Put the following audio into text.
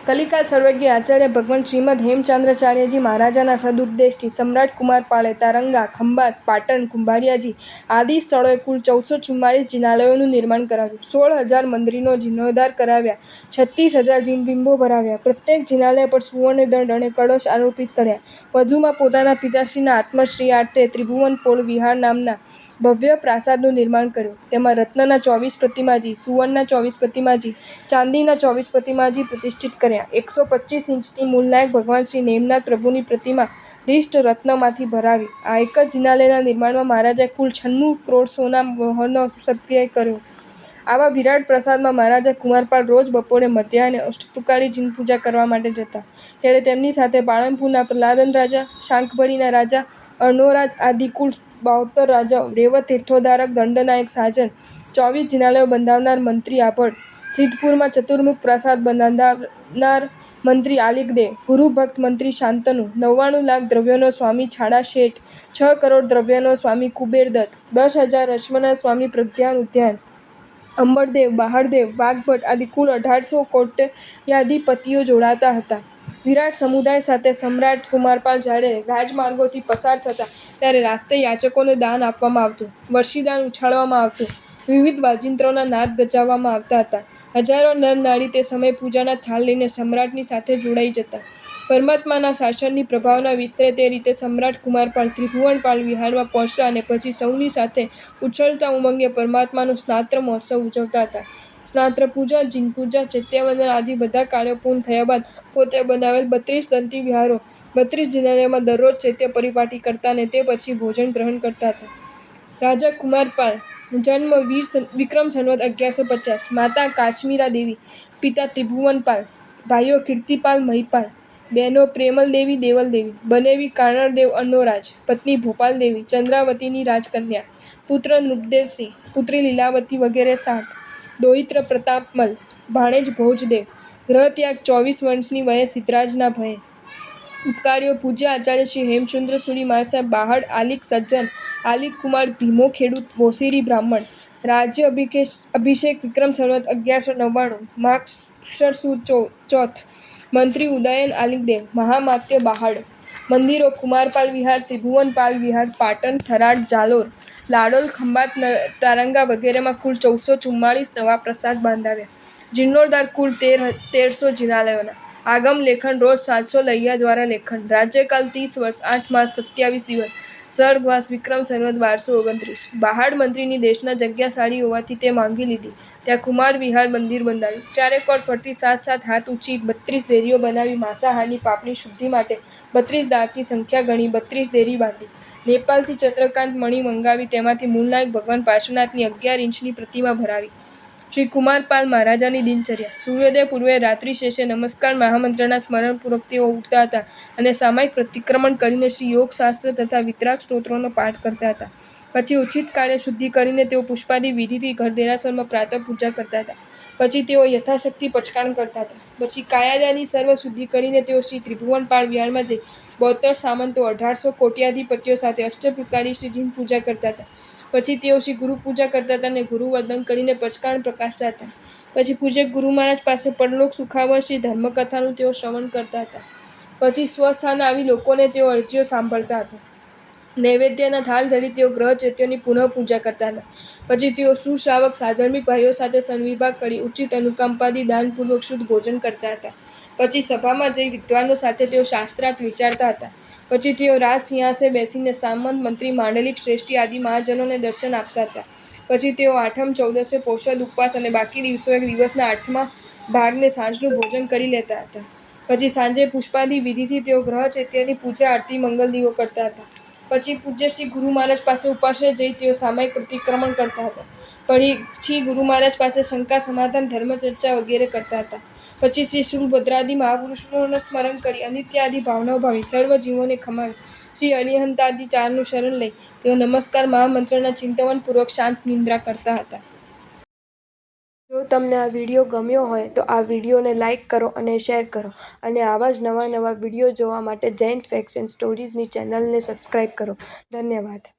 કલિકાલ સર્વજ્ઞ આચાર્ય ભગવાન શ્રીમદ હેમચંદ્રાચાર્યજી મહારાજના સદુપદેશથી સમ્રાટ કુમારપાળે તારંગા, ખંભાત, પાટણ, કુંભારિયાજી આદિ સ્થળોએ કુલ 1444 જિનાલયોનું નિર્માણ કરાવ્યું. 16,000 મંદિરનો જીર્ણોદ્ધાર કરાવ્યા. 36,000 જીનબિંબો ભરાવ્યા. પ્રત્યેક જિનાલય પર સુવર્ણદંડ અને કળશ આરોપિત કર્યા. વધુમાં પોતાના પિતાશ્રીના આત્મશ્રીયાર્થે ત્રિભુવનપોળ વિહાર નામના ભવ્ય પ્રાસાદનું નિર્માણ કર્યું. તેમાં રત્નના 24 પ્રતિમાજી, સુવર્ણના 24 પ્રતિમાજી, ચાંદીના 24 પ્રતિમાજી પ્રતિષ્ઠિત કર્યા. 125 ઇંચની મૂલનાયક ભગવાન શ્રી નેમનાથ પ્રભુની પ્રતિમા રિષ્ટ રત્નમાંથી ભરાવી. આ એક જ જિનાલયના નિર્માણમાં મહારાજાએ કુલ 96 કરોડ સોના મોહરનો સત્યય કર્યો. આવા વિરાટ પ્રસાદમાં મહારાજા કુમારપાળ રોજ બપોરે મધ્યાહને અષ્ટપ્રકારી જીન પૂજા કરવા માટે જતા. ત્યારે તેમની સાથે પાળનપુરના પ્રહલાદન રાજા, શાંખભરીના રાજા, અર્ણોરાજ આદિ કુલ 72 રાજાઓ, રેવત તીર્થોદ્ધારક દંડનાયક સાજન, 24 જિનાલયો બંધાવનાર મંત્રી આભળ, સિદ્ધપુરમાં ચતુર્મુખ પ્રાસાદ બંધાવનાર મંત્રી આલિકદેવ, ગુરુભક્ત મંત્રી શાંતનુ, 99 લાખ દ્રવ્યોનો સ્વામી છાડા શેઠ, 6 કરોડ દ્રવ્યનો સ્વામી કુબેરદત્ત, 10,000 અશ્વના સ્વામી પ્રધ્યાન ઉદ્યાન, અંબરદેવ, બહાડદેવ, વાઘભટ્ટ આદિ કુલ 1800 કોટ્યાધિપતિઓ જોડાતા હતા. વિરાટ સમુદાય સાથે સમ્રાટ કુમારપાળ જ્યારે રાજમાર્ગોથી પસાર થતા ત્યારે રાસ્તે યાચકોને દાન આપવામાં આવતું, વર્ષીદાન ઉછાળવામાં આવતું, વિવિધ વાજિંત્રોના નાદ ગજાવવામાં આવતા હતા. હજારો નર નારી તે સમયે પૂજાના થાળ લઈને સમ્રાટની સાથે જોડાઈ જતા. પરમાત્માના શાસનની પ્રભાવના વિસ્તરે તે રીતે સમ્રાટ કુમારપાળ ત્રિભુવનપાળ વિહારમાં પહોંચતા અને પછી સૌની સાથે ઉછળતા ઉમંગે પરમાત્માનો સ્નાત્ર મહોત્સવ ઉજવતા હતા. સ્નાત્ર પૂજા, જીનપૂજા, ચૈત્યવંદન આદિ બધા કાર્યો પૂર્ણ થયા બાદ પોતે બનાવેલ 32 દંતી વિહારો 32 જિનાલયોમાં દરરોજ ચૈત્ય પરિપાટી કરતા અને તે પછી ભોજન ગ્રહણ કરતા હતા. રાજા કુમારપાળ જન્મ વિક્રમ સંવત 1150. માતા કાશ્મીરા દેવી, પિતા ત્રિભુવનપાલ, ભાઈઓ કીર્તિપાલ, મહિપાલ, બહેનો પ્રેમલદેવી, દેવલદેવી, બનેવી કાનણદેવ અર્ણોરાજ, પત્ની ભોપાલદેવી, ચંદ્રાવતીની રાજકન્યા, પુત્ર નૃપદેવસિંહ, પુત્રી લીલાવતી વગેરે 7. દૌહિત્ર પ્રતાપમલ, ભાણેજ ભોજદેવ, ગ્રહત્યાગ 24 વર્ષની વયે સિદ્ધરાજના ભયે. ઉપકાર્યો પૂજ્ય આચાર્ય શ્રી હેમચંદ્ર સુરી મહારાજ સાહેબ બહાડ, આલિક સજ્જન, આલિક કુમાર ભીમો ખેડૂત, બોસીરી બ્રાહ્મણ. રાજ્ય અભિષેક વિક્રમ સંવત 1199. માગશર સુદ ચોથ. મંત્રી ઉદયન આલિકદેવ, મહામાત્ય બહાડ. મંદિરો કુમારપાલ વિહાર, ત્રિભુવનપાલ વિહાર, પાટણ, થરાદ, જાલોર, લાડોલ, ખંભાત, તારંગા વગેરેમાં કુલ 1444 નવા પ્રસાદ બાંધાવ્યા. જીર્ણોદ્ધાર કુલ 1300 જિનાલયોના. આગમ લેખન રોજ 700 લૈયા દ્વારા લેખન. રાજ્યકાલ 30 વર્ષ 8 માસ 27 દિવસ. સર્ગવાસ વિક્રમ સંવત 1229. બહાડ મંત્રીની દેશના જગ્યાશાળી હોવાથી તે માંગી લીધી. ત્યાં કુમાર વિહાર મંદિર બંધાવ્યું. ચારેકોર ફરતી 7-7 હાથ ઊંચી 32 દેરીઓ બનાવી માંસાહારની પાપની શુદ્ધિ માટે 32 દાંતની સંખ્યા ગણી 32 દેરી બાંધી. નેપાળથી ચંદ્રકાંત મણિ મંગાવી તેમાંથી મૂળનાયક ભગવાન પાર્શ્વનાથની 11 ઇંચની પ્રતિમા ભરાવી. શ્રી કુમારપાળ મહારાજાની દિનચર્યા. સૂર્યોદય પૂર્વે રાત્રિ શેષે નમસ્કાર મહામંત્રના સ્મરણપૂર્વક તેઓ ઉઠતા હતા અને સામાયિક પ્રતિક્રમણ કરીને શ્રી યોગશાસ્ત્ર તથા વિતરાગ સ્તોત્રોનો પાઠ કરતા હતા. પછી ઉચિત કાર્ય શુદ્ધિ કરીને તેઓ પુષ્પાદિ વિધિથી ઘર દેરાસરમાં પ્રાતઃ પૂજા કરતા હતા. પછી તેઓ યથાશક્તિ પચકાણ કરતા હતા. પછી કાયાદાની સર્વ શુદ્ધિ કરીને તેઓ શ્રી ત્રિભુવનપાળ વિહારમાં જઈ 72 સામંતો 1800 કોટ્યાધિપતિઓ સાથે અષ્ટપ્રકારી શ્રી જીન પૂજા કરતા હતા. પછી તેઓ શ્રી ગુરુ પૂજા કરતા હતા અને ગુરુવંદન કરીને પચકાણ પ્રકાશતા હતા. પછી પૂજ્ય ગુરુ મહારાજ પાસે પરલોક સુખાવર શ્રી ધર્મકથાનું તેઓ શ્રવણ કરતા હતા. પછી સ્વસ્થાને આવી લોકોને તેઓ અરજીઓ સાંભળતા હતા. નૈવેદ્યના થાળ ધરી તેઓ ગ્રહ ચૈત્યોની પુનઃ પૂજા કરતા હતા. પછી તેઓ સુશ્રાવક સાધર્મિક ભાઈઓ સાથે સનવિભાગ કરી ઉચિત અનુકંપાદી દાનપૂર્વક શુદ્ધ ભોજન કરતા હતા. પછી સભામાં જઈ વિદ્વાનો સાથે તેઓ શાસ્ત્રાર્થ વિચારતા હતા. પછી તેઓ રાજ સિંહાસને બેસીને સામંત, મંત્રી, માંડલિક, શ્રેષ્ઠી આદિ મહાજનોને દર્શન આપતા હતા. પછી તેઓ આઠમ, ચૌદસે, પોષદ ઉપવાસ અને બાકી દિવસોએ દિવસના 8મા ભાગને સાંજનું ભોજન કરી લેતા હતા. પછી સાંજે પુષ્પાદિ વિધિથી તેઓ ગ્રહ ચૈત્યની પૂજા, આરતી, મંગલ દીવો કરતા હતા. પછી પૂજ્ય શ્રી ગુરુ મહારાજ પાસે ઉપાશ્રય જઈ તેઓ સામાયિક પ્રતિક્રમણ કરતા હતા. પછી ગુરુ મહારાજ પાસે શંકા સમાધાન, ધર્મચર્ચા વગેરે કરતા હતા. પછી શ્રી શૂલભદ્રાદિ મહાપુરુષોનું સ્મરણ કરી અનિત્ય આદિ ભાવનાઓ ભાવી સર્વ જીવોને ખમાવી શ્રી અરિહંતાદિ ચારનું શરણ લઈ તેઓ નમસ્કાર મહામંત્રના ચિંતવનપૂર્વક શાંત નિંદ્રા કરતા હતા. જો તમને આ વિડીયો ગમ્યો હોય તો આ વિડીયોને લાઇક કરો અને શેર કરો અને આવા જ નવા વિડીયો જોવા માટે જૈન ફેક્ટ્સ એન્ડ સ્ટોરીઝની ચેનલને સબસ્ક્રાઈબ કરો. ધન્યવાદ.